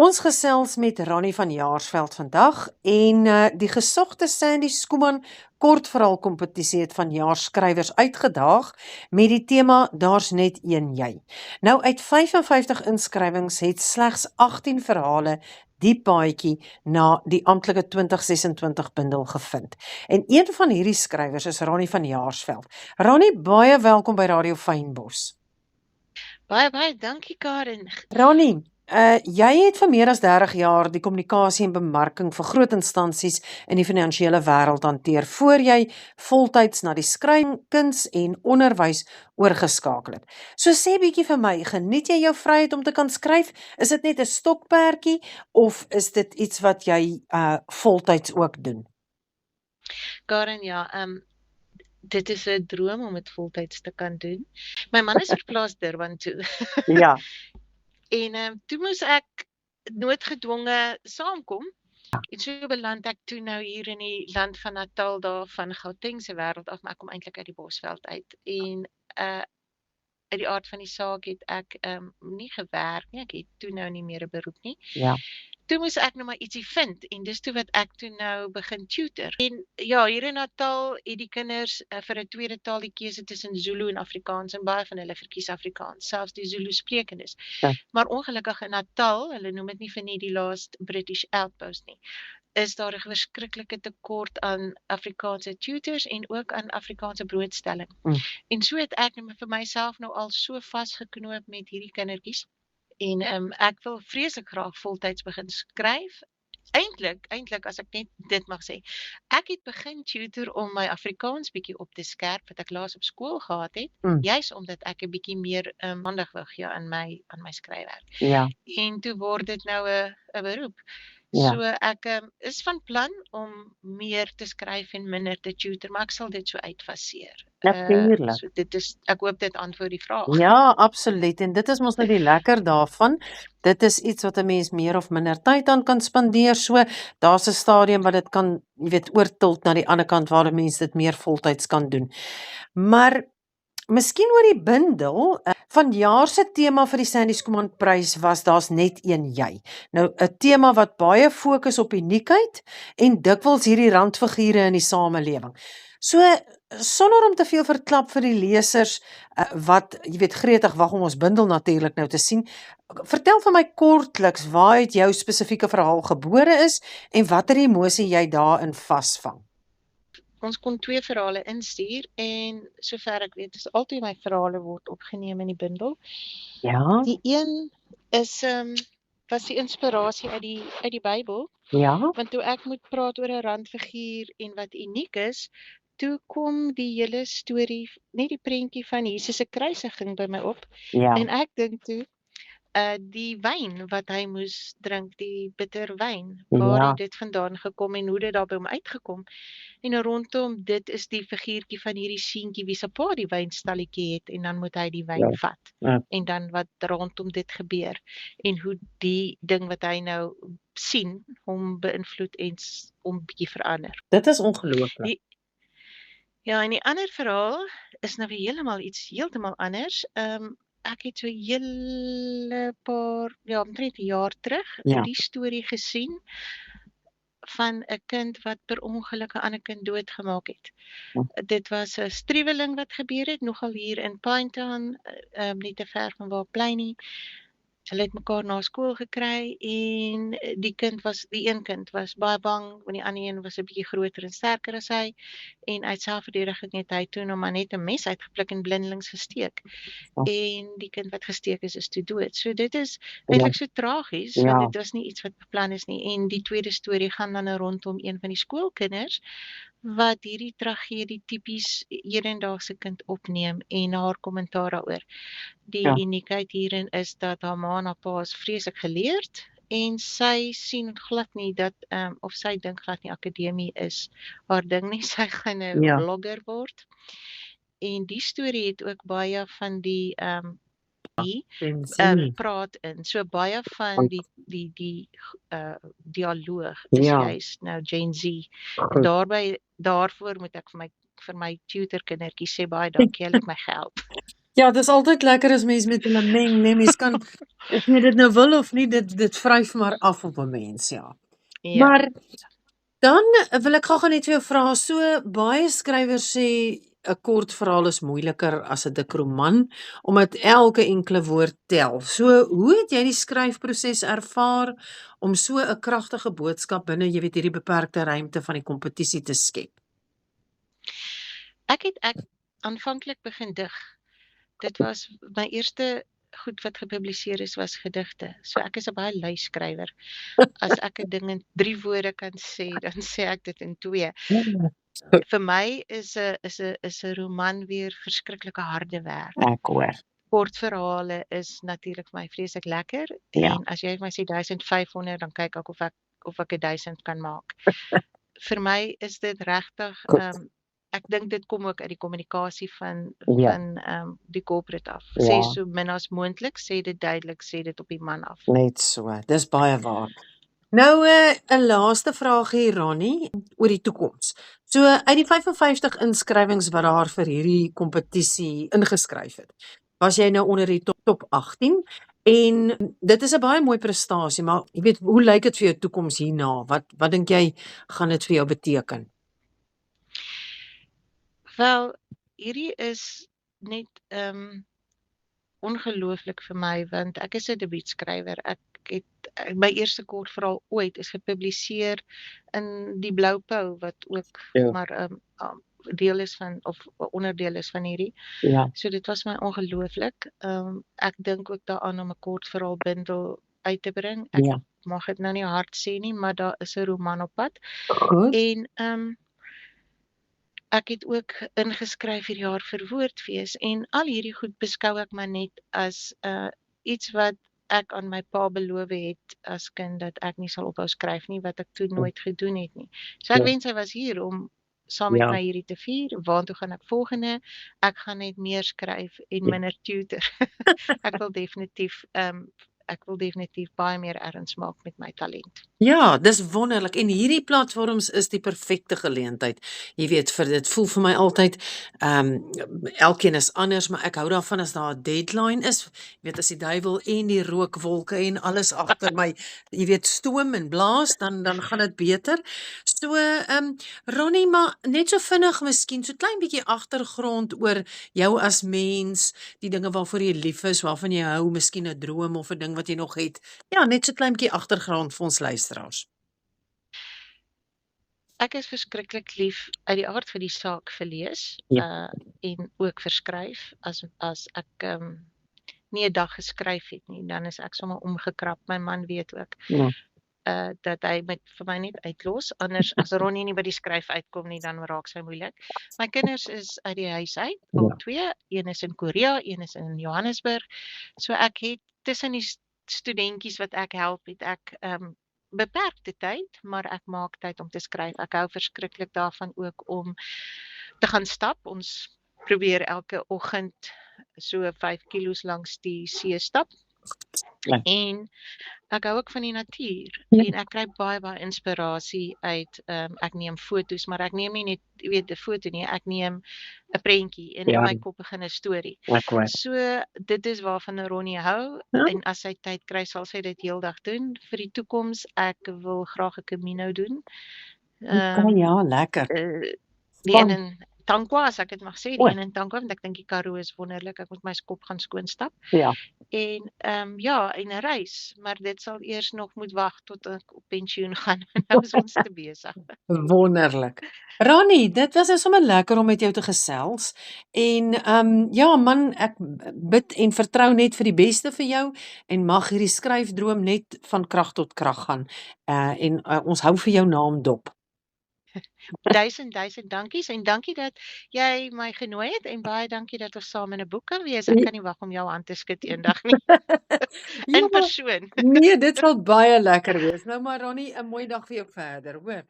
Ons gesels met Ronnie van Jaarsveld vandag en die gesogte Sandy Schoeman kortverhaalkompetisie het van jaarskrywers uitgedaag met die tema Daar's net een jy. Nou uit 55 inskrywings het slegs 18 verhale die paadjie na die amptelike 2026 bundel gevind. En een van hierdie skrywers is Ronnie van Jaarsveld. Ronnie, baie welkom by Radio Fynbos. Baie dankie Karen. Ronnie, jy het vir meer as 30 jaar die kommunikasie en bemarking vir groot instansies in die finansiële wêreld hanteer, voor jy voltyds na die skryf, kuns en onderwys oorgeskakel het. So sê bietjie vir my, geniet jy jou vryheid om te kan skryf? Is dit net 'n stokperdjie of is dit iets wat jy voltyds ook doen? Karen, ja, dit is 'n droom om dit voltyds te kan doen. My man is verplaas Durban toe. Ja. En toe moes ek noodgedwonge saamkom. En so beland ek toe nou hier in die land van Natal, daar van Gauteng se wêreld af, maar ek kom eintlik uit die Bosveld uit. En uit die aard van die saak het ek nie gewerk nie, ek het toe nou nie meer 'n beroep nie. Ja. Toe moes ek nou maar ietsie vind, en dis toe wat ek toe nou begin tutor. En ja, hier in Natal het die kinders vir 'n tweede taal die keuse tussen Zulu en Afrikaans, en baie van hulle verkies Afrikaans, selfs die Zulu sprekendes. Ja. Maar ongelukkig in Natal, hulle noem dit nie vir nie die last British outpost nie, is daar 'n verskriklike tekort aan Afrikaanse tutors en ook aan Afrikaanse broodstelling. En so het ek vir myself nou al so vasgeknoop met hierdie kindertjies. En ek wil vreeslik graag voltyds begin skryf. Eintlik, as ek net dit mag sê, ek het begin tutor om my Afrikaans bietjie op te skerp, wat ek laas op skool gehad het, juis omdat ek 'n bietjie meer aandag wil gee aan my skryfwerk. Ja. En toe word dit nou 'n beroep. Ja. So ek is van plan om meer te skryf en minder te tutor, maar ek sal dit so uitfaseer. Natuurlijk. So dit is, ek hoop dit antwoord die vraag. Ja, absoluut. En dit is mos nou die lekker daarvan. Dit is iets wat 'n mens meer of minder tyd aan kan spandeer. So daar's 'n stadium wat dit kan, jy weet, oortilt na die ander kant waar 'n mens dit meer voltyds kan doen. Maar miskien oor die bundel, vanjaar se tema vir die Sandy Schoeman Prys was Daar's net een jy. Nou 'n tema wat baie fokus op uniekheid en dikwels hierdie randfigure in die samelewing. So sonder om te veel verklap vir die lesers wat, jy weet, gretig wag om ons bundel natuurlik nou te sien, vertel vir my kortliks waar uit jou spesifieke verhaal gebore is en watter emosie jy daarin vasvang. Ons kon 2 verhale instuur en sover ek weet, is altyd my verhale word opgeneem in die bundel. Ja. Die een is was die inspirasie uit die Bybel. Ja. Want toe ek moet praat oor 'n randfiguur en wat uniek is, toe kom die hele storie, net die prentjie van Jesus se kruisiging by my op. Ja. En ek dink toe die wyn wat hy moes drink, die bitter wyn, waar het dit vandaan gekom en hoe dit daar by hom uitgekom. En rondom dit is die figuurtjie van hierdie seentjie wie se pa die wynstalletjie het, en dan moet hy die wyn vat. En dan wat rondom dit gebeur en hoe die ding wat hy nou sien hom beïnvloed en hom bietjie verander. Dit is ongelooflik. Ja, en die ander verhaal is nou weer heeltemal anders. Ek het so hele paar, omtrent 'n jaar terug, die storie gesien van 'n kind wat per ongeluk 'n ander kind doodgemaak het. Dit was 'n striweling wat gebeur het, nogal hier in Pinetown, nie te ver van waar bly nie. Hulle het mekaar na skool gekry en die een kind was baie bang, want die ander een was 'n bietjie groter en sterker as hy, en uit selfverdediging het hy toe nou maar net 'n mes uitgepluk en blindelings gesteek. En die kind wat gesteek is toe dood. So dit is eintlik so tragies, want dit was nie iets wat beplan is nie. En die tweede storie gaan dan rondom een van die skoolkinders wat hierdie tragedie tipies hedendaagse kind opneem en haar kommentaar daaroor. Die uniekheid hierin is dat haar ma en haar pa is vreeslik geleerd en sy sien glad nie dat, of sy dink glad nie akademie is haar ding nie, sy gaan 'n blogger word. En die storie het ook baie van die praat in. So baie van die dialoog is juist nou Gen Z. Daarvoor moet ek vir my tutorkindertjie sê baie dankie, hulle het my gehelp. Ja, dis altyd lekker as mens met hulle meng, nee, mens kan of jy dit nou wil of nie, dit vryf maar af op 'n mens, ja. Ja. Maar dan wil ek gou net vir jou vra, so baie skrywers sê 'n kort verhaal is moeiliker as 'n dik roman, omdat elke enkele woord tel. So, hoe het jy die skryfproses ervaar om so 'n kragtige boodskap binne, jy weet, hierdie beperkte ruimte van die kompetisie te skep? Ek aanvanklik begin dig. Dit was my eerste goed wat gepubliseer is, was gedigte. So ek is 'n baie lui skrywer. As ek 'n ding in 3 woorde kan sê, dan sê ek dit in 2. Vir my is 'n roman weer verskriklike harde werk. Ek hoor. Kortverhale is natuurlik vir my vreeslik lekker, Ja. en as jy vir my sê 1500, dan kyk ek of ek 1000 kan maak. Vir my is dit regtig, ek dink dit kom ook uit die kommunikasie van die corporate af. Sê so min as moontlik, sê dit duidelik, sê dit op die man af. Net so, dis baie waar. Nou 'n laaste vraagie, Ronnie, oor die toekoms. So uit die 55 inskrywings wat daar vir hierdie kompetisie ingeskryf het, was jy nou onder die top 18 en dit is 'n baie mooi prestasie, maar jy weet, hoe lyk dit vir jou toekoms hierna? Wat dink jy gaan dit vir jou beteken? Wel, hierdie is net ongelooflik vir my, want ek is 'n debuutskrywer. Ek het my eerste kortverhaal ooit is gepubliseer in die Blou Pou, wat ook maar deel is van, of onderdeel is van hierdie. Ja. So dit was my ongelooflik. Ek dink ook daaraan om 'n kortverhaal bundel uit te bring. Ek mag dit nou nie hard sê nie, maar daar is 'n roman op pad. Goed. En ek het ook ingeskryf hierdie jaar vir Woordfees, en al hierdie goed beskou ek maar net as iets wat ek aan my pa beloof het as kind, dat ek nie sal ophou skryf nie, wat ek toe nooit gedoen het nie. So ek wens hy was hier om saam met my hierdie te vier. Waartoe gaan ek volgende? Ek gaan net meer skryf en minder tutor. Ek wil definitief baie meer erns maak met my talent. Ja, dis wonderlik, en hierdie platforms is die perfekte geleentheid. Jy weet, vir dit voel vir my altyd, elkeen is anders, maar ek hou daarvan as daar 'n deadline is. Jy weet, as die duiwel en die rookwolke en alles agter my, jy weet, stoom en blaas, dan gaan dit beter. So, Ronnie, maar net so vinnig miskien, so klein bietjie agtergrond oor jou as mens, die dinge waarvoor jy lief is, waarvan jy hou, miskien 'n droom of 'n ding wat jy nog het. Ja, net so klein bietjie agtergrond vir ons luisteraars. Ek is verskriklik lief uit die aard van die saak vir lees, en ook vir skryf. As ek nie 'n dag geskryf het nie, dan is ek sommer omgekrap. My man weet ook dat hy vir my net uitlos. Anders, as Ronnie nie by die skryf uitkom nie, dan raak sy moeilik. My kinders is uit die huis uit, al 2. Een is in Korea, een is in Johannesburg. So ek het tussen die studentjies wat ek help, het ek beperkte tyd, maar ek maak tyd om te skryf. Ek hou verskriklik daarvan ook om te gaan stap. Ons probeer elke oggend so 5 kilos langs die see stap. En ek hou ook van die natuur, en ek kry baie inspirasie uit, ek neem foto's, maar ek neem nie net, jy weet, 'n foto nie, ek neem 'n prentjie, en in my kop begin 'n storie. So, dit is waarvan Ronnie hou, en as sy tyd kry, sal sy dit heeldag doen. Vir die toekoms, ek wil graag 'n Camino doen. Ja, lekker. Die een in Tankwa, as ek dit mag sê, die een in Tankwa, want ek dink die Karoo is wonderlik. Ek moet my skop gaan skoonstap. En en 'n reis, maar dit sal eers nog moet wag tot ek op pensioen gaan. Nou is ons te besig. Wonderlik. Ronnie, dit was sommer lekker om met jou te gesels. En ja man, ek bid en vertrou net vir die beste vir jou, en mag hierdie skryfdroom net van krag tot krag gaan. En ons hou vir jou naam dop. 1000 dankies, en dankie dat jy my genooi het, en baie dankie dat ons saam in 'n boek kan wees. Ek kan nie wag om jou aan te skud eendag nie. In persoon. Nee, dit sal baie lekker wees. Nou maar Ronnie, 'n mooi dag vir jou verder, hoor.